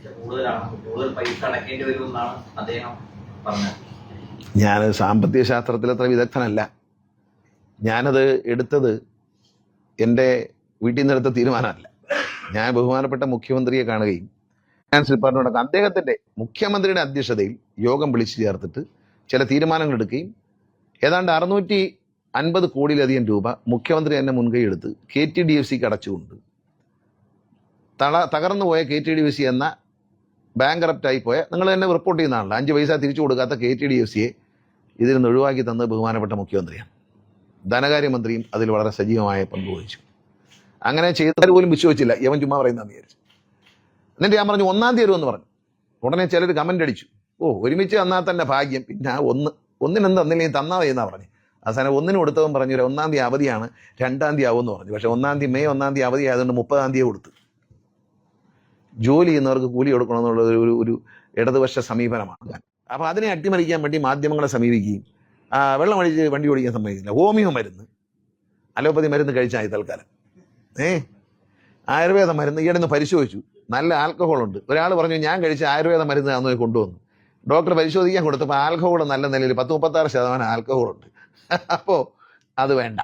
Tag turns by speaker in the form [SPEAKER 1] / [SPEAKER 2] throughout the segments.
[SPEAKER 1] കൂടുതൽ പൈസ അടക്കേണ്ടി വരുമെന്നാണ് അദ്ദേഹം പറഞ്ഞത്.
[SPEAKER 2] ഞാൻ സാമ്പത്തിക ശാസ്ത്രത്തിൽ അത്ര വിദഗ്ധനല്ല. ഞാനത് എടുത്തത് എൻ്റെ വീട്ടിൽ നിന്ന് എടുത്ത തീരുമാനമല്ല. ഞാൻ ബഹുമാനപ്പെട്ട മുഖ്യമന്ത്രിയെ കാണുകയും ഫിനാൻസ് ഡിപ്പാർട്ട്മെന്റ് അദ്ദേഹത്തിന്റെ മുഖ്യമന്ത്രിയുടെ അധ്യക്ഷതയിൽ യോഗം വിളിച്ചു ചേർത്തിട്ട് ചില തീരുമാനങ്ങൾ എടുക്കുകയും ഏതാണ്ട് 650 കോടിയിലധികം രൂപ മുഖ്യമന്ത്രി തന്നെ മുൻകൈ എടുത്ത് KTDFCക്ക് അടച്ചുകൊണ്ട് തകർന്നു പോയ KTDFC എന്ന ബാങ്ക്റപ്റ്റായി പോയ നിങ്ങൾ തന്നെ റിപ്പോർട്ട് ചെയ്യുന്നതാണല്ലോ, 5 പൈസ തിരിച്ചു കൊടുക്കാത്ത KTDFCയെ ഇതിൽ നിന്ന് ഒഴിവാക്കി തന്നത് ബഹുമാനപ്പെട്ട മുഖ്യമന്ത്രിയാണ്. ധനകാര്യമന്ത്രിയും അതിൽ വളരെ സജീവമായ പങ്ക് വഹിച്ചു. അങ്ങനെ ചെയ്തവർ പോലും വിശ്വസിച്ചില്ല, യവൻ ചുമ്മാ പറയുന്നതെന്ന് വിചാരിച്ചു. എന്നിട്ട് ഞാൻ പറഞ്ഞു 1-ാം തീയതി വരുമെന്ന് പറഞ്ഞു. ഉടനെ ചിലർ കമന്റ് അടിച്ചു, ഒരുമിച്ച് തന്നാൽ തന്നെ ഭാഗ്യം, പിന്നെ ഒന്നിനെന്ത് തന്നില്ലെങ്കിൽ തന്നാൽ മതി എന്നാ പറഞ്ഞു. അവസാനം 1-ന് കൊടുത്തവൻ പറഞ്ഞു 1-ാം തീയതി അവധിയാണ്, 2-ാം തീയതി ആവുമെന്ന് പറഞ്ഞു. പക്ഷെ 1-ാം തീയതി മെയ് 1-ാം തീയതി അവധി ആയതുകൊണ്ട് 30-ാം തീയതി കൊടുത്തു. ജോലി ചെയ്യുന്നവർക്ക് കൂലി കൊടുക്കണമെന്നുള്ള ഒരു ഇടതുപക്ഷ സമീപനമാണ്. അപ്പൊ അതിനെ അട്ടിമറിക്കാൻ വേണ്ടി മാധ്യമങ്ങളെ സമീപിക്കുകയും വെള്ളം അടിച്ച് വണ്ടി ഓടിക്കാൻ സമ്മതിക്കില്ല. ഹോമിയോ മരുന്ന്, അലോപ്പതി മരുന്ന് കഴിച്ചാൽ തൽക്കാലം ആയുർവേദ മരുന്ന് ഈയിടെ പരിശോധിച്ചു, നല്ല ആൽക്കഹോൾ ഉണ്ട്. ഒരാൾ പറഞ്ഞു ഞാൻ കഴിച്ച ആയുർവേദ മരുന്ന് അന്ന് കൊണ്ടുവന്നു. ഡോക്ടർ പരിശോധിക്കാൻ കൊടുത്തപ്പോൾ ആൽക്കഹോൾ നല്ല നിലയിൽ 10-36% ആൽക്കഹോൾ ഉണ്ട്. അപ്പോ അത് വേണ്ട.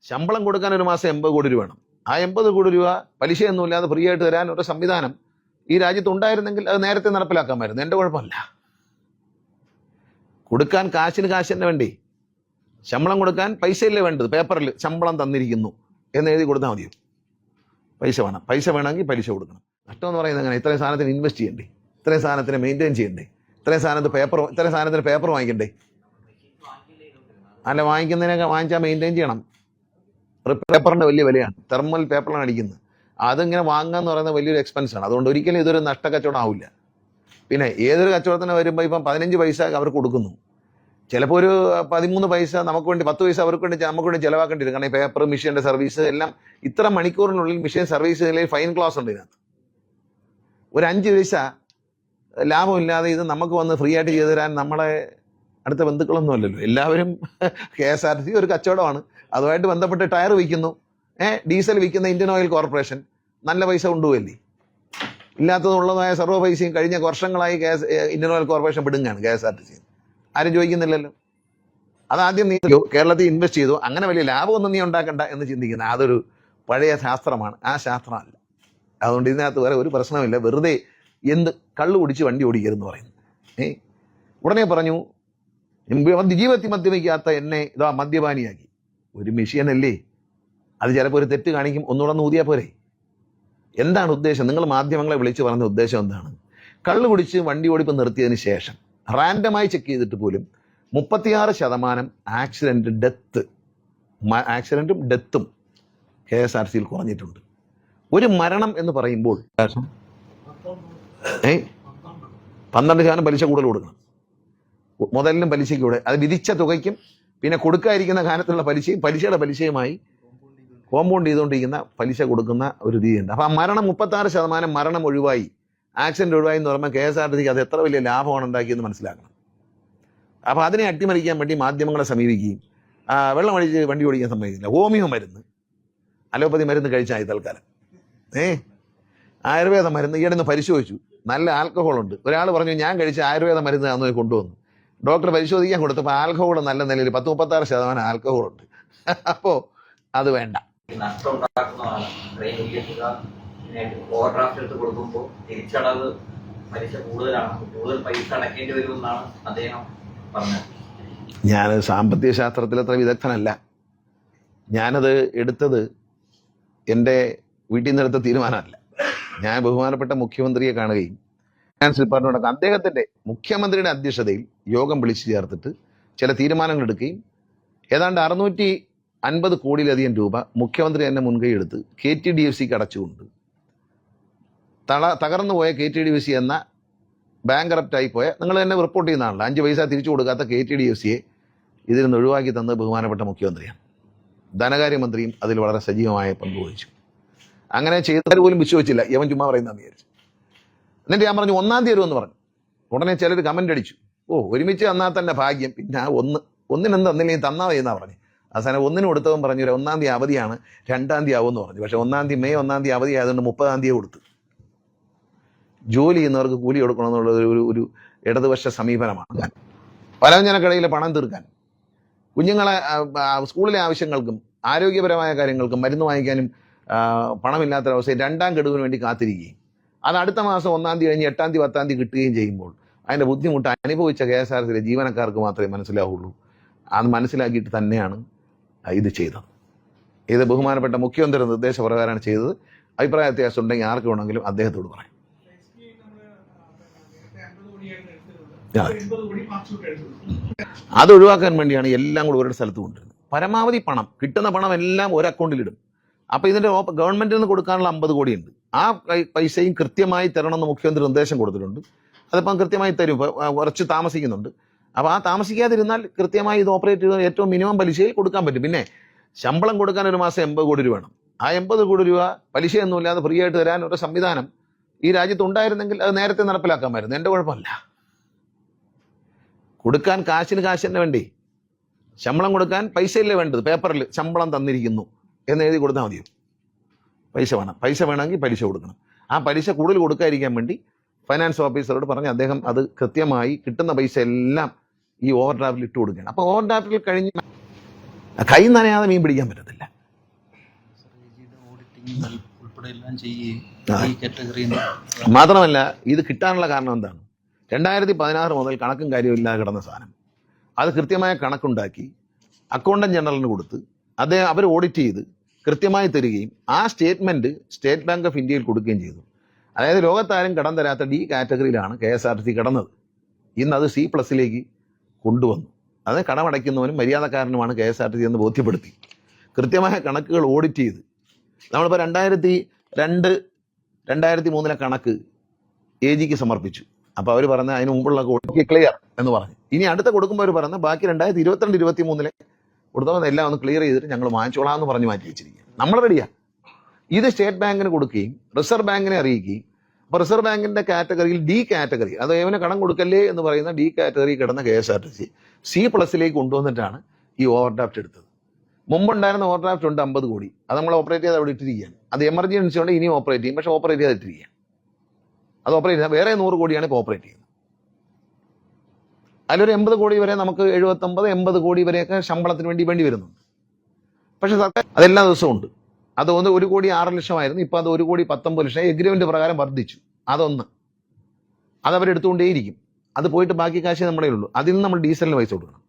[SPEAKER 2] ശമ്പളം കൊടുക്കാൻ ഒരു മാസം 80 കോടി രൂപ വേണം. ആ 80 കോടി രൂപ പലിശയൊന്നുമില്ലാതെ ഫ്രീ ആയിട്ട് തരാൻ ഒരു സംവിധാനം ഈ രാജ്യത്ത് ഉണ്ടായിരുന്നെങ്കിൽ അത് നേരത്തെ നടപ്പിലാക്കാമായിരുന്നു. എൻ്റെ കുഴപ്പമല്ല. കൊടുക്കാൻ കാശിന് കാശ് തന്നെ വേണ്ടേ? ശമ്പളം കൊടുക്കാൻ പൈസയല്ലേ വേണ്ടത്? പേപ്പറിൽ ശമ്പളം തന്നിരിക്കുന്നു എന്ന് എഴുതി കൊടുത്താൽ മതിയോ? പൈസ വേണം. പൈസ വേണമെങ്കിൽ പലിശ കൊടുക്കണം. നഷ്ടം എന്ന് പറയുന്നത് അങ്ങനെ. ഇത്രയും സാധനത്തിന് ഇൻവെസ്റ്റ് ചെയ്യണ്ടേ? ഇത്രയും സാധനത്തിന് മെയിൻറ്റെയിൻ ചെയ്യണ്ടേ? ഇത്രയും സാധനത്തിന് പേപ്പർ വാങ്ങിക്കണ്ടേ? അല്ല, വാങ്ങിച്ചാൽ മെയിൻറ്റെയിൻ ചെയ്യണം. പേപ്പറിന്റെ വലിയ വിലയാണ്. തെർമൽ പേപ്പറാണ് അടിക്കുന്നത്. അതിങ്ങനെ വാങ്ങുക എന്ന് പറയുന്നത് വലിയൊരു എക്സ്പെൻസ് ആണ്. അതുകൊണ്ട് ഒരിക്കലും ഇതൊരു നഷ്ടക്കച്ചവടം ആവില്ല. പിന്നെ ഏതൊരു കച്ചവടത്തിന് വരുമ്പോൾ ഇപ്പം 15 പൈസ അവർക്ക് കൊടുക്കുന്നു, ചിലപ്പോൾ ഒരു 13 പൈസ നമുക്ക് വേണ്ടി, 10 പൈസ അവർക്ക് വേണ്ടി നമുക്ക് വേണ്ടി ചിലവാക്കേണ്ടി വരും. കാരണം ഈ പേപ്പർ, മെഷീൻ്റെ സർവീസ് എല്ലാം ഇത്ര മണിക്കൂറിനുള്ളിൽ മെഷീൻ സർവീസ് ഫൈൻ ക്ലാസ് ഉണ്ട് ഇതിനകത്ത്. ഒരു 5 പൈസ ലാഭമില്ലാതെ ഇത് നമുക്ക് വന്ന് ഫ്രീ ആയിട്ട് ചെയ്തു തരാൻ നമ്മളെ അടുത്ത ബന്ധുക്കളൊന്നും അല്ലല്ലോ. എല്ലാവരും KSRTC ഒരു കച്ചവടമാണ്. അതുമായിട്ട് ബന്ധപ്പെട്ട് ടയർ വിൽക്കുന്നു, ഡീസൽ വിൽക്കുന്ന ഇന്ത്യൻ ഓയിൽ കോർപ്പറേഷൻ നല്ല പൈസ കൊണ്ടുപോകല്ലേ. ഇല്ലാത്തതുള്ളതായ സർവ്വ പൈസയും കഴിഞ്ഞ വർഷങ്ങളായി ഇന്ത്യൻ ഓയിൽ കോർപ്പറേഷൻ വിടുങ്ങാണ് KSRTC. ആരും ചോദിക്കുന്നില്ലല്ലോ. അതാദ്യം നീ കേരളത്തിൽ ഇൻവെസ്റ്റ് ചെയ്തു, അങ്ങനെ വലിയ ലാഭമൊന്നും നീ ഉണ്ടാക്കണ്ട എന്ന് ചിന്തിക്കുന്നത് അതൊരു പഴയ ശാസ്ത്രമാണ്. ആ ശാസ്ത്രമല്ല. അതുകൊണ്ട് ഇതിനകത്ത് വേറെ ഒരു പ്രശ്നമില്ല. വെറുതെ എന്ത് കള്ളു കുടിച്ച് വണ്ടി ഓടിക്കരുതെന്ന് പറയുന്നു. ഉടനെ പറഞ്ഞു ജീവിതത്തിൽ മദ്യപിക്കാത്ത എന്നെ ഇതാ മദ്യപാനിയാക്കി. ഒരു മെഷീനല്ലേ, അത് ചിലപ്പോൾ ഒരു തെറ്റ് കാണിക്കും, ഒന്നുകൂടെ ഊതിയാൽ പോരെ. എന്താണ് ഉദ്ദേശം? നിങ്ങൾ മാധ്യമങ്ങളെ വിളിച്ച് പറഞ്ഞ ഉദ്ദേശം എന്താണ്? കള്ളു കുടിച്ച് വണ്ടി ഓടിപ്പ് നിർത്തിയതിന് ശേഷം റാൻഡമായി ചെക്ക് ചെയ്തിട്ട് പോലും 36% ആക്സിഡന്റും ഡെത്തും KSRTCയിൽ കുറഞ്ഞിട്ടുണ്ട്. ഒരു മരണം എന്ന് പറയുമ്പോൾ 12% പലിശ കൂടുതൽ കൊടുക്കണം. മുതലിനും പലിശയ്ക്ക് കൂടെ അത് വിധിച്ച തുകയ്ക്കും പിന്നെ കൊടുക്കാതിരിക്കുന്ന കാലത്തുള്ള പലിശയും പലിശയുടെ പലിശയുമായി കോമ്പൗണ്ട് ചെയ്തുകൊണ്ടിരിക്കുന്ന പലിശ കൊടുക്കുന്ന ഒരു രീതിയുണ്ട്. അപ്പം ആ മരണം 36% മരണം ഒഴിവായി, ആക്സിഡന്റ് ഒഴിവായി എന്ന് പറയുമ്പോൾ KSRTCക്ക് അത് എത്ര വലിയ ലാഭമാണ് ഉണ്ടാക്കിയെന്ന് മനസ്സിലാക്കണം. അപ്പം അതിനെ അട്ടിമറിക്കാൻ വേണ്ടി മാധ്യമങ്ങളെ സമീപിക്കുകയും വെള്ളം അടിച്ച് വണ്ടി ഓടിക്കാൻ സമ്മതിക്കില്ല. ഹോമിയോ മരുന്ന്, അലോപ്പതി മരുന്ന് കഴിച്ചാൽ തൽക്കാലം ആയുർവേദ മരുന്ന് ഈയിടെ പരിശോധിച്ചു, നല്ല ആൽക്കഹോൾ ഉണ്ട്. ഒരാൾ പറഞ്ഞു ഞാൻ കഴിച്ച ആയുർവേദ മരുന്ന് അന്ന് കൊണ്ടുവന്നു. ഡോക്ടർ പരിശോധിക്കാൻ കൊടുത്തപ്പോൾ ആൽക്കഹോൾ നല്ല നിലയിൽ 10-36% ആൽക്കഹോൾ ഉണ്ട്. അപ്പോൾ അത് വേണ്ട.
[SPEAKER 1] നഷ്ടം ഉണ്ടാക്കുന്നതാണ്. ഓവർഡ്രാഫ്റ്റ് എടുത്ത് കൊടുക്കുമ്പോൾ തിരിച്ചടവ് പലിശ കൂടുതൽ പൈസ അടക്കേണ്ടി വരുമെന്നാണ് അദ്ദേഹം പറഞ്ഞത്.
[SPEAKER 2] ഞാൻ സാമ്പത്തിക ശാസ്ത്രത്തിൽ അത്ര വിദഗ്ധനല്ല. ഞാനത് എടുത്തത് എൻ്റെ വീട്ടിൽ നിന്ന് എടുത്ത തീരുമാനമല്ല. ഞാൻ ബഹുമാനപ്പെട്ട മുഖ്യമന്ത്രിയെ കാണുകയും ഫിനാൻസ് ഡിപ്പാർട്ട്മെന്റ് അദ്ദേഹത്തിന്റെ മുഖ്യമന്ത്രിയുടെ അധ്യക്ഷതയിൽ യോഗം വിളിച്ചു ചേർത്തിട്ട് ചില തീരുമാനങ്ങൾ എടുക്കുകയും ഏതാണ്ട് 650 കോടിയിലധികം രൂപ മുഖ്യമന്ത്രി തന്നെ മുൻകൈ എടുത്ത് KTDFCക്ക് അടച്ചുകൊണ്ട് തകർന്നു പോയ KTDFC എന്ന ബാങ്ക്റപ്റ്റായി പോയ നിങ്ങൾ തന്നെ റിപ്പോർട്ട് ചെയ്യുന്നതാണല്ലോ, 5 പൈസ തിരിച്ചു കൊടുക്കാത്ത KTDFCയെ ഇതിൽ നിന്ന് ഒഴിവാക്കി തന്നത് ബഹുമാനപ്പെട്ട മുഖ്യമന്ത്രിയാണ്. ധനകാര്യമന്ത്രിയും അതിൽ വളരെ സജീവമായ പങ്ക് വഹിച്ചു. അങ്ങനെ ചെയ്തവർ പോലും വിശ്വസിച്ചില്ല, യവൻ ചുമ്മാ പറയുന്നതെന്ന് വിചാരിച്ചു. എന്നിട്ട് ഞാൻ പറഞ്ഞു 1-ാം തീയതി വരുമെന്ന് പറഞ്ഞു. ഉടനെ ചിലർ കമന്റ് അടിച്ചു, ഒരുമിച്ച് തന്നാൽ തന്നെ ഭാഗ്യം, പിന്നെ ഒന്നിനെന്ത് തന്നില്ലെങ്കിൽ തന്നാൽ മതി എന്നാ പറഞ്ഞു. അവസാനം 1-ന് കൊടുത്തവൻ പറഞ്ഞു 1-ാം തീയതി അവധിയാണ്, 2-ാം തീയതി ആവുമെന്ന് പറഞ്ഞു. പക്ഷെ 1-ാം തീയതി മെയ് 1-ാം തീയതി അവധി ആയതുകൊണ്ട് 30-ാം തീയതി കൊടുത്തു. ജോലി ചെയ്യുന്നവർക്ക് കൂലി കൊടുക്കണമെന്നുള്ള ഒരു ഇടതുപക്ഷ സമീപനമാണ്. പലവ്യഞ്ജനക്കടയിലെ പണം തീർക്കാൻ, കുഞ്ഞുങ്ങളെ സ്കൂളിലെ ആവശ്യങ്ങൾക്കും ആരോഗ്യപരമായ കാര്യങ്ങൾക്കും മരുന്ന് വാങ്ങിക്കാനും പണമില്ലാത്തൊരവസ്ഥയിൽ 2ാം ഗഡുവിന് വേണ്ടി കാത്തിരിക്കുകയും അത് അടുത്ത മാസം 1-ാം തീയതി കഴിഞ്ഞ് 8-ാം തീയതി 10-ാം തീയതി കിട്ടുകയും ചെയ്യുമ്പോൾ അതിൻ്റെ ബുദ്ധിമുട്ട് അനുഭവിച്ച KSRTCയിലെ ജീവനക്കാർക്ക് മാത്രമേ മനസ്സിലാവുള്ളൂ. അത് മനസ്സിലാക്കിയിട്ട് തന്നെയാണ് ഇത് ചെയ്തത്. ഇത് ബഹുമാനപ്പെട്ട മുഖ്യമന്ത്രി നിർദ്ദേശപ്രകാരമാണ് ചെയ്തത്. അഭിപ്രായ വ്യത്യാസം ഉണ്ടെങ്കിൽ ആർക്ക് വേണമെങ്കിലും അദ്ദേഹത്തോട് പറയാം. അത് ഒഴിവാക്കാൻ വേണ്ടിയാണ് എല്ലാം കൂടി ഒരിട സ്ഥലത്ത് കൊണ്ടുവരുന്നത്. പരമാവധി പണം, കിട്ടുന്ന പണം എല്ലാം ഒരു അക്കൗണ്ടിലിടും. അപ്പോൾ ഇതിൻ്റെ ഗവൺമെന്റിൽ നിന്ന് കൊടുക്കാനുള്ള 50 കോടിയുണ്ട്. ആ പൈസയും കൃത്യമായി തരണമെന്ന് മുഖ്യമന്ത്രി നിർദ്ദേശം കൊടുത്തിട്ടുണ്ട്. അതിപ്പം കൃത്യമായി തരും. കുറച്ച് താമസിക്കുന്നുണ്ട്. അപ്പോൾ ആ താമസിക്കാതിരുന്നാൽ കൃത്യമായി ഇത് ഓപ്പറേറ്റ് ചെയ്ത് ഏറ്റവും മിനിമം പലിശയിൽ കൊടുക്കാൻ പറ്റും. പിന്നെ ശമ്പളം കൊടുക്കാൻ ഒരു മാസം 80 കോടി രൂപ വേണം. ആ 80 കോടി രൂപ പലിശയൊന്നുമില്ലാതെ ഫ്രീ ആയിട്ട് തരാൻ ഒരു സംവിധാനം ഈ രാജ്യത്ത് ഉണ്ടായിരുന്നെങ്കിൽ അത് നേരത്തെ നടപ്പിലാക്കാമായിരുന്നു. എൻ്റെ കുഴപ്പമല്ല. കൊടുക്കാൻ കാശിന് കാശ് തന്നെ വേണ്ടേ? ശമ്പളം കൊടുക്കാൻ പൈസയല്ലേ വേണ്ടത്? പേപ്പറിൽ ശമ്പളം തന്നിരിക്കുന്നു എന്ന് എഴുതി കൊടുത്താൽ മതിയോ? പൈസ വേണം. പൈസ വേണമെങ്കിൽ പലിശ കൊടുക്കണം. ആ പലിശ കൂടുതൽ കൊടുക്കാതിരിക്കാൻ വേണ്ടി ഫൈനാൻസ് ഓഫീസറോട് പറഞ്ഞ് അദ്ദേഹം അത് കൃത്യമായി കിട്ടുന്ന പൈസ എല്ലാം ഈ ഓവർ ഡ്രാഫ്റ്റിൽ ഇട്ട് കൊടുക്കുകയാണ്. അപ്പോൾ ഓവർ ഡ്രാഫ്റ്റിൽ കഴിഞ്ഞ് കൈ നനയാതെ മീൻ പിടിക്കാൻ പറ്റത്തില്ല. മാത്രമല്ല ഇത് കിട്ടാനുള്ള കാരണം എന്താണ്? 2016 മുതൽ കണക്കും കാര്യമില്ലാതെ കിടന്ന സാധനം അത് കൃത്യമായ കണക്കുണ്ടാക്കി അക്കൗണ്ടന്റ് ജനറലിന് കൊടുത്ത് അവർ ഓഡിറ്റ് ചെയ്ത് കൃത്യമായി തരികയും ആ സ്റ്റേറ്റ്മെന്റ് സ്റ്റേറ്റ് ബാങ്ക് ഓഫ് ഇന്ത്യയിൽ കൊടുക്കുകയും ചെയ്തു. അതായത് ലോകത്താരും കടം തരാത്ത D കാറ്റഗറിയിലാണ് KSRTC കടന്നത്. ഇന്ന് അത് C+ കൊണ്ടുവന്നു. അത് കടമടയ്ക്കുന്നവനും മര്യാദക്കാരനുമാണ് KSRTC എന്ന് ബോധ്യപ്പെടുത്തി കൃത്യമായ കണക്കുകൾ ഓഡിറ്റ് ചെയ്ത് നമ്മളിപ്പോൾ 2002-2003 കണക്ക് AGക്ക് സമർപ്പിച്ചു. അപ്പോൾ അവർ പറഞ്ഞ അതിന് മുമ്പുള്ള ക്ലിയർ എന്ന് പറഞ്ഞു. ഇനി അടുത്ത കൊടുക്കുമ്പോൾ അവർ പറഞ്ഞ ബാക്കി 2022-23 കൊടുത്തപ്പോൾ എല്ലാം ഒന്ന് ക്ലിയർ ചെയ്തിട്ട് ഞങ്ങൾ വാങ്ങിച്ചോളാം എന്ന് പറഞ്ഞ് മാറ്റി വെച്ചിരിക്കുക. നമ്മൾ റെഡിയാണ്. ഇത് സ്റ്റേറ്റ് ബാങ്കിന് കൊടുക്കുകയും റിസർവ് ബാങ്കിനെ അറിയിക്കുകയും അപ്പോൾ റിസർവ് ബാങ്കിന്റെ കാറ്റഗറിയിൽ D കാറ്റഗറി, അത് ഏവന് കടം കൊടുക്കല്ലേ എന്ന് പറയുന്ന D കാറ്റഗറി കിടന്ന KSRTC C+ കൊണ്ടുവന്നിട്ടാണ് ഈ ഓവർ ഡ്രാഫ്റ്റ് എടുത്തത്. മുമ്പുണ്ടായിരുന്ന ഓവർ ഡ്രാഫ്റ്റ് ഉണ്ട് 50 കോടി. അത് നമ്മൾ ഓപ്പറേറ്റ് ചെയ്ത് അവിടെ ഇട്ടിരിക്കുകയാണ്. അത് എമർജൻസി കൊണ്ട് ഇനി ഓപ്പറേറ്റ് ചെയ്യും. പക്ഷെ ഓപ്പറേറ്റ് ചെയ്തിട്ടിരിക്കുകയാണ്. അത് ഓപ്പറേറ്റ് ചെയ്താൽ വേറെ 100 കോടിയാണ് ഇപ്പോൾ ഓപ്പറേറ്റ് ചെയ്യുന്നത്. അതിലൊരു 80 കോടി വരെ നമുക്ക് 79-80 കോടി വരെയൊക്കെ ശമ്പളത്തിന് വേണ്ടി വരുന്നുണ്ട്. പക്ഷെ സർക്കാർ അതെല്ലാ ദിവസവും ഉണ്ട്. അത് 1 കോടി 6 ലക്ഷമായിരുന്നു. ഇപ്പോൾ അത് 1 കോടി 19 ലക്ഷം എഗ്രിമെന്റ് പ്രകാരം വർദ്ധിച്ചു. അതവരെടുത്തുകൊണ്ടേയിരിക്കും. അത് പോയിട്ട് ബാക്കി കാശ് നമ്മുടെ ഉള്ളൂ. അതിൽ നിന്ന് നമ്മൾ ഡീസലിന് പൈസ കൊടുക്കണം.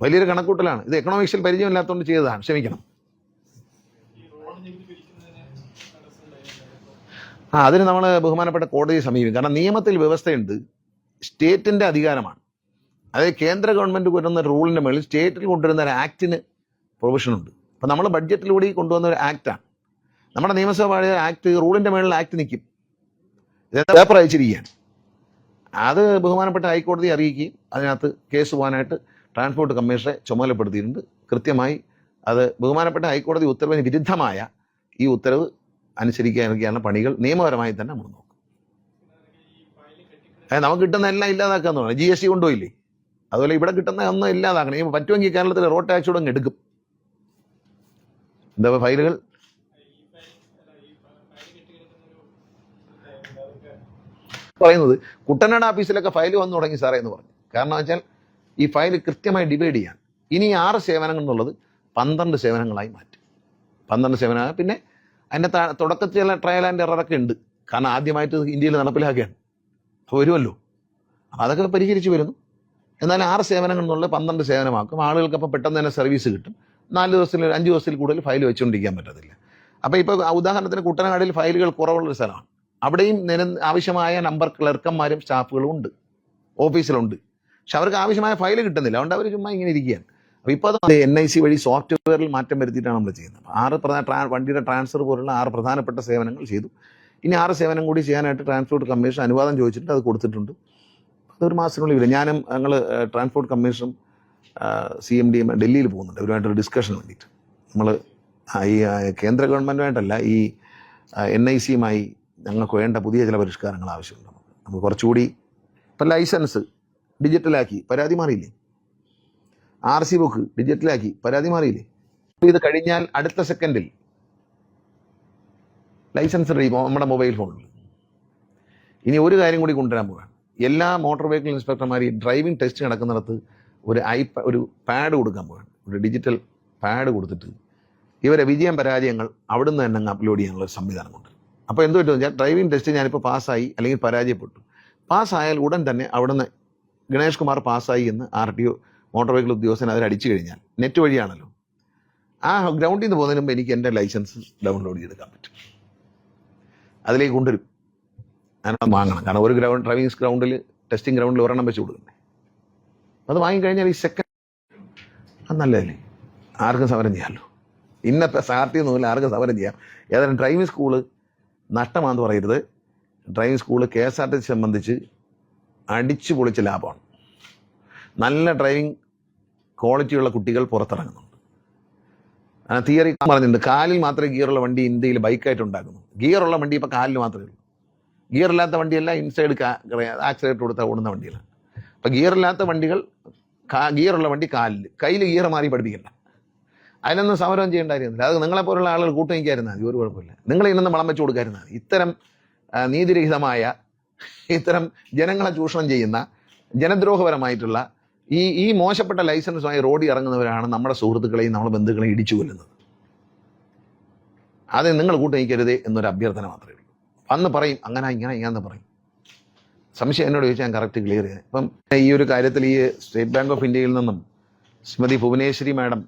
[SPEAKER 2] വലിയൊരു കണക്കൂട്ടലാണ്. ഇത് എക്കണോമിക്സിൽ പരിചയമില്ലാത്തതുകൊണ്ട് ചെയ്തതാണ്. ക്ഷമിക്കണം. അതിന് നമ്മൾ ബഹുമാനപ്പെട്ട കോടതിയെ സമീപിക്കും. കാരണം നിയമത്തിൽ വ്യവസ്ഥയുണ്ട്. സ്റ്റേറ്റിന്റെ അധികാരമാണ്. അതായത് കേന്ദ്ര ഗവൺമെന്റ് കൊണ്ടുവന്ന റൂളിന്റെ മേളിൽ സ്റ്റേറ്റിൽ കൊണ്ടുവരുന്ന ഒരു ആക്ടിന് പ്രൊവിഷനുണ്ട്. അപ്പം നമ്മൾ ബഡ്ജറ്റിലൂടെ കൊണ്ടുവന്ന ഒരു ആക്റ്റാണ്. നമ്മുടെ നിയമസഭ ആക്ട് റൂളിന്റെ മേളിൽ ആക്ട് നിൽക്കും. പേപ്പർ അയച്ചിരിക്കുകയാണ്. അത് ബഹുമാനപ്പെട്ട ഹൈക്കോടതിയെ അറിയിക്കുകയും അതിനകത്ത് കേസ് പോകാനായിട്ട് ട്രാൻസ്പോർട്ട് കമ്മീഷണറെ ചുമതലപ്പെടുത്തിയിട്ടുണ്ട്. കൃത്യമായി അത് ബഹുമാനപ്പെട്ട ഹൈക്കോടതി ഉത്തരവിന് വിരുദ്ധമായ ഈ ഉത്തരവ് അനുസരിക്കാനുള്ള പണികൾ നിയമപരമായി തന്നെ നമ്മൾ നോക്കും. നമുക്ക് കിട്ടുന്ന എല്ലാം ഇല്ലാതാക്കാന്ന് പറഞ്ഞു. GST കൊണ്ടുപോയില്ലേ? അതുപോലെ ഇവിടെ കിട്ടുന്ന ഒന്നും ഇല്ലാതാക്കണം. ഈ പറ്റുമെങ്കിൽ കേരളത്തിൽ റോഡ് ടാക്സ് കൂടെ എടുക്കും. എന്താ ഫയലുകൾ പറയുന്നത് കുട്ടനാട് ഓഫീസിലൊക്കെ ഫയൽ വന്നു തുടങ്ങി സാറേ എന്ന് പറഞ്ഞു. കാരണം വെച്ചാൽ ഈ ഫയൽ കൃത്യമായി ഡിവൈഡ് ചെയ്യാൻ ഇനി 6 സേവനങ്ങൾ എന്നുള്ളത് 12 സേവനങ്ങളായി മാറ്റും. 12 സേവനങ്ങൾ. പിന്നെ അതിൻ്റെ തുടക്കത്തിൽ ചില ട്രയൽ ആൻഡ് എററൊക്കെ ഉണ്ട്. കാരണം ആദ്യമായിട്ട് ഇന്ത്യയിൽ നടപ്പിലാക്കുകയാണ്. അപ്പോൾ വരുമല്ലോ. അപ്പോൾ അതൊക്കെ പരിഹരിച്ച് വരുന്നു. എന്നാൽ 6 സേവനങ്ങൾ എന്നുള്ളത് 12 സേവനമാക്കും. ആളുകൾക്ക് അപ്പോൾ പെട്ടെന്ന് തന്നെ സർവീസ് കിട്ടും. 4 ദിവസത്തിൽ 5 ദിവസത്തിൽ കൂടുതൽ ഫയൽ വെച്ചുകൊണ്ടിരിക്കാൻ പറ്റത്തില്ല. അപ്പോൾ ഇപ്പോൾ ഉദാഹരണത്തിന് കുട്ടനാടിൽ ഫയലുകൾ കുറവുള്ളൊരു സ്ഥലമാണ്. അവിടെയും ആവശ്യമായ നമ്പർ ക്ലർക്കന്മാരും സ്റ്റാഫുകളും ഉണ്ട്, ഓഫീസിലുണ്ട്. പക്ഷെ അവർക്ക് ആവശ്യമായ ഫയൽ കിട്ടുന്നില്ല. അതുകൊണ്ട് അവർ ചുമ്മാ ഇങ്ങനെ ഇരിക്കുകയാണ്. അപ്പോൾ ഇപ്പോൾ അത് NIC വഴി സോഫ്റ്റ്വെയറിൽ മാറ്റം വരുത്തിയിട്ടാണ് നമ്മൾ ചെയ്യുന്നത്. 6 വണ്ടിയുടെ ട്രാൻസ്ഫർ പോലുള്ള 6 പ്രധാനപ്പെട്ട സേവനങ്ങൾ ചെയ്തു. ഇനി 6 സേവനം കൂടി ചെയ്യാനായിട്ട് ട്രാൻസ്പോർട്ട് കമ്മീഷൻ അനുവാദം ചോദിച്ചിട്ട് അത് കൊടുത്തിട്ടുണ്ട്. അതൊരു മാസത്തിനുള്ളിൽ വരും. ഞങ്ങൾ ട്രാൻസ്പോർട്ട് കമ്മീഷനും CMD ഡൽഹിയിൽ പോകുന്നുണ്ട് ഇവരുമായിട്ടൊരു ഡിസ്കഷന് വേണ്ടിയിട്ട്. നമ്മൾ ഈ കേന്ദ്ര ഗവൺമെൻറ്റുമായിട്ടല്ല, ഈ NICയുമായി ഞങ്ങൾക്ക് വേണ്ട പുതിയ ചില പരിഷ്കാരങ്ങൾ ആവശ്യമുണ്ട്. നമുക്ക് കുറച്ചുകൂടി ഇപ്പം ലൈസൻസ് ഡിജിറ്റലാക്കി പരാതി മാറിയില്ലേ? RC ബുക്ക് ഡിജിറ്റലാക്കി പരാതി മാറിയില്ലേ? ഇത് കഴിഞ്ഞാൽ അടുത്ത സെക്കൻഡിൽ ലൈസൻസ് നമ്മുടെ മൊബൈൽ ഫോണിൽ ഇനി ഒരു കാര്യം കൂടി കൊണ്ടുവരാൻ പോവുകയാണ്. എല്ലാ മോട്ടോർ വെഹിക്കിൾ ഇൻസ്പെക്ടർമാർ ഈ ഡ്രൈവിംഗ് ടെസ്റ്റ് നടക്കുന്നിടത്ത് ഒരു പാഡ് കൊടുക്കാൻ പോവുകയാണ്. ഒരു ഡിജിറ്റൽ പാഡ് കൊടുത്തിട്ട് ഇവരെ വിജയം പരാജയങ്ങൾ അവിടുന്ന് തന്നെ അങ്ങ് അപ്ലോഡ് ചെയ്യാനുള്ള ഒരു സംവിധാനം കൊണ്ട്. അപ്പോൾ എന്ത് പറ്റുമെന്ന് വെച്ചാൽ ഡ്രൈവിംഗ് ടെസ്റ്റ് ഞാനിപ്പോൾ പാസ്സായി അല്ലെങ്കിൽ പരാജയപ്പെട്ടു, പാസ്സായാൽ ഉടൻ തന്നെ അവിടുന്ന് ഗണേഷ് കുമാർ പാസ്സായി എന്ന് RTO മോട്ടോർ വെഹിക്കിൾ ഉദ്യോഗസ്ഥൻ അതിൽ അടിച്ചു കഴിഞ്ഞാൽ, നെറ്റ് വഴിയാണല്ലോ, ആ ഗ്രൗണ്ടിൽ നിന്ന് പോകുന്നതിന് മുമ്പ് എനിക്ക് എൻ്റെ ലൈസൻസ് ഡൗൺലോഡ് ചെയ്തെടുക്കാൻ പറ്റും. അതിലേക്ക് കൊണ്ടുവരും. അതിനകത്ത് വാങ്ങണം. കാരണം ഒരു ഡ്രൈവിംഗ് ഗ്രൗണ്ടിൽ, ടെസ്റ്റിംഗ് ഗ്രൗണ്ടിൽ ഒരെണ്ണം വെച്ച് കൊടുക്കുന്നത്. അത് വാങ്ങിക്കഴിഞ്ഞാൽ ഈ സെക്കൻഡ് അത് നല്ലതല്ലേ, ആർക്കും സമരം ചെയ്യാമല്ലോ. ഇന്ന സാർട്ടി ഒന്നുമില്ല, ആർക്കും സമരം ചെയ്യാം. ഏതായാലും ഡ്രൈവിംഗ് സ്കൂള് നഷ്ടമാണെന്ന് പറയരുത്. ഡ്രൈവിംഗ് സ്കൂള് KSRTC സംബന്ധിച്ച് അടിച്ചു പൊളിച്ച ലാഭമാണ്. നല്ല ഡ്രൈവിംഗ് ക്വാളിറ്റിയുള്ള കുട്ടികൾ പുറത്തിറങ്ങുന്നുണ്ട്. തിയറി പറഞ്ഞിട്ടുണ്ട്, കാലിൽ മാത്രമേ ഗിയറുള്ള വണ്ടി ഇന്ത്യയിൽ ബൈക്കായിട്ട് ഉണ്ടാക്കുന്നു. ഗിയറുള്ള വണ്ടി ഇപ്പോൾ കാലിൽ മാത്രമേ ഉള്ളൂ. ഗിയറില്ലാത്ത വണ്ടിയെല്ലാം ഇൻസൈഡ് ആക്സിലേറ്റർ കൊടുത്താൽ ഓടുന്ന വണ്ടികളാണ്. അപ്പം ഗിയറില്ലാത്ത വണ്ടികൾ, ഗിയറുള്ള വണ്ടി കാലിൽ, കയ്യിൽ ഗിയർ മാറി പഠിപ്പിക്കണ്ട. അതിനൊന്നും സമരം ചെയ്യേണ്ട കാര്യമൊന്നുമില്ല. അത് നിങ്ങളെപ്പോലുള്ള ആളുകൾ കൂട്ടുനിൽക്കായിരുന്നാൽ മതി, ഒരു കുഴപ്പമില്ല. നിങ്ങൾ ഇതിനൊന്നും വളം വെച്ച് കൊടുക്കാതിരുന്നാൽ മതി. ഇത്തരം നീതിരഹിതമായ, ഇത്തരം ജനങ്ങളെ ചൂഷണം ചെയ്യുന്ന, ജനദ്രോഹപരമായിട്ടുള്ള ഈ മോശപ്പെട്ട ലൈസൻസുമായി റോഡിൽ ഇറങ്ങുന്നവരാണ് നമ്മുടെ സുഹൃത്തുക്കളെയും നമ്മുടെ ബന്ധുക്കളെയും ഇടിച്ചു കൊല്ലുന്നത്. അത് നിങ്ങൾ കൂട്ടുനിൽക്കരുതേ എന്നൊരു അഭ്യർത്ഥന മാത്രമേ ഉള്ളൂ. അന്ന് പറയും അങ്ങനെ ഇങ്ങനെ പറയും. സംശയം എന്നോട് ചോദിച്ചാൽ ഞാൻ കറക്റ്റ് ക്ലിയർ ചെയ്യാം. ഇപ്പം ഈ ഒരു കാര്യത്തിൽ ഈ സ്റ്റേറ്റ് ബാങ്ക് ഓഫ് ഇന്ത്യയിൽ നിന്നും ശ്രീമതി ഭുവനേശ്വരി മാഡം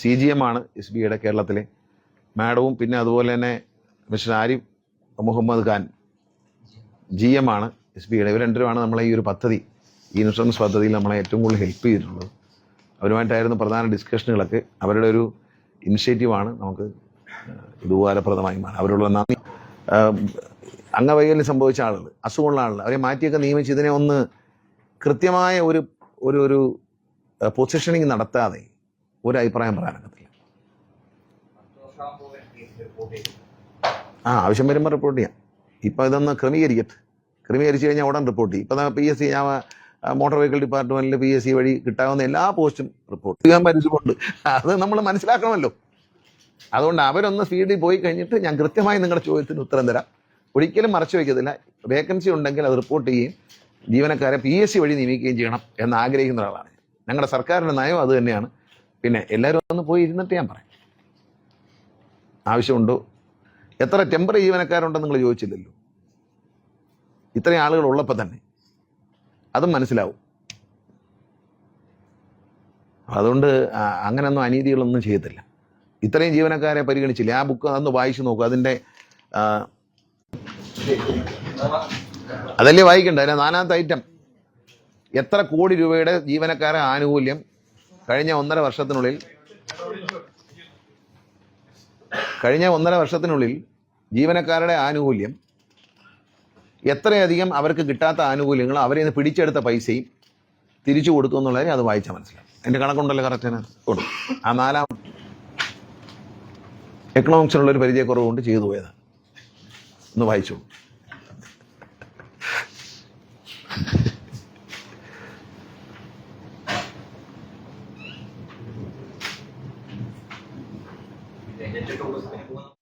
[SPEAKER 2] CGM ആണ് SBIയുടെ കേരളത്തിലെ മാഡവും, പിന്നെ അതുപോലെ തന്നെ മിസ്റ്റർ ആരിഫ് മുഹമ്മദ് ഖാൻ GM ആണ് SBIയുടെ. ഇവർ രണ്ടുപേരുമാണ് നമ്മളെ ഈ ഒരു പദ്ധതി, ഈ ഇൻഷുറൻസ് പദ്ധതിയിൽ നമ്മളെ ഏറ്റവും കൂടുതൽ ഹെൽപ്പ് ചെയ്തിട്ടുള്ളത്. അവരുമായിട്ടായിരുന്നു പ്രധാന ഡിസ്കഷനുകളൊക്കെ. അവരുടെ ഒരു ഇനിഷ്യേറ്റീവാണ് നമുക്ക് ഇത് ഉപകാരപ്രദമായി മാറും. അവരോടുള്ള നന്ദി. അംഗവൈകല്യം സംഭവിച്ച ആളുകൾ, അസുഖമുള്ള ആളുകൾ, അവരെ മാറ്റിയൊക്കെ നിയമിച്ച് ഇതിനെ ഒന്ന് കൃത്യമായ ഒരു പൊസിഷനിങ് നടത്താതെ ഒരു അഭിപ്രായം പറയാനൊക്കത്തില്ല. ആവശ്യം വരുമ്പോൾ റിപ്പോർട്ട് ചെയ്യാം. ഇപ്പം ഇതൊന്ന് ക്രമീകരിച്ച് കഴിഞ്ഞാൽ ഉടൻ റിപ്പോർട്ട് ചെയ്യും. ഇപ്പം PSC, ഞാൻ മോട്ടോർ വെഹിക്കിൾ ഡിപ്പാർട്ട്മെന്റിൽ PSC വഴി കിട്ടാവുന്ന എല്ലാ പോസ്റ്റും റിപ്പോർട്ട് ചെയ്യാൻ പരിചയമുണ്ട്. അത് നമ്മൾ മനസ്സിലാക്കണമല്ലോ. അതുകൊണ്ട് അവരൊന്ന് ഫീൽഡിൽ പോയി കഴിഞ്ഞിട്ട് ഞാൻ കൃത്യമായി നിങ്ങളുടെ ചോദ്യത്തിന് ഉത്തരം തരാം. ഒരിക്കലും മറച്ചു വയ്ക്കത്തില്ല. വേക്കൻസി ഉണ്ടെങ്കിൽ അത് റിപ്പോർട്ട് ചെയ്യുകയും ജീവനക്കാരെ PSC വഴി നിയമിക്കുകയും ചെയ്യണം എന്ന് ആഗ്രഹിക്കുന്ന ഒരാളാണ്. ഞങ്ങളുടെ സർക്കാരിൻ്റെ നയം അത് തന്നെയാണ്. പിന്നെ എല്ലാവരും ഒന്ന് പോയി ഇരുന്നിട്ട് ഞാൻ പറയാം. ആവശ്യമുണ്ടോ? എത്ര ടെമ്പററി ജീവനക്കാരുണ്ടെന്ന് നിങ്ങൾ ചോദിച്ചില്ലല്ലോ. ഇത്രയും ആളുകൾ ഉള്ളപ്പോൾ തന്നെ അതും മനസ്സിലാവും. അതുകൊണ്ട് അങ്ങനെയൊന്നും അനീതികളൊന്നും ചെയ്യത്തില്ല. ഇത്രയും ജീവനക്കാരെ പരിഗണിച്ചില്ല. ആ ബുക്ക് അതൊന്ന് വായിച്ചു നോക്കൂ. അതിൻ്റെ അതല്ലേ വായിക്കണ്ട. അതിലെ 4ാമത്തെ ഐറ്റം, എത്ര കോടി രൂപയുടെ ജീവനക്കാരെ ആനുകൂല്യം കഴിഞ്ഞ 1.5 വർഷത്തിനുള്ളിൽ ജീവനക്കാരുടെ ആനുകൂല്യം, എത്രയധികം അവർക്ക് കിട്ടാത്ത ആനുകൂല്യങ്ങൾ, അവരെ നിന്ന് പിടിച്ചെടുത്ത പൈസയും തിരിച്ചു കൊടുത്തു എന്നുള്ളത് അത് വായിച്ചാൽ മനസ്സിലാവും. എൻ്റെ കണക്കുണ്ടല്ലോ കറക്റ്റ് കൊടുക്കും. ആ 4ാം എക്കണോമിക്സിനുള്ളൊരു പരിചയക്കുറവ് കൊണ്ട് ചെയ്തു പോയതാണ്. ഒന്ന് വായിച്ചോളൂ.
[SPEAKER 1] ടൂറിസത്തിന് പോകുന്ന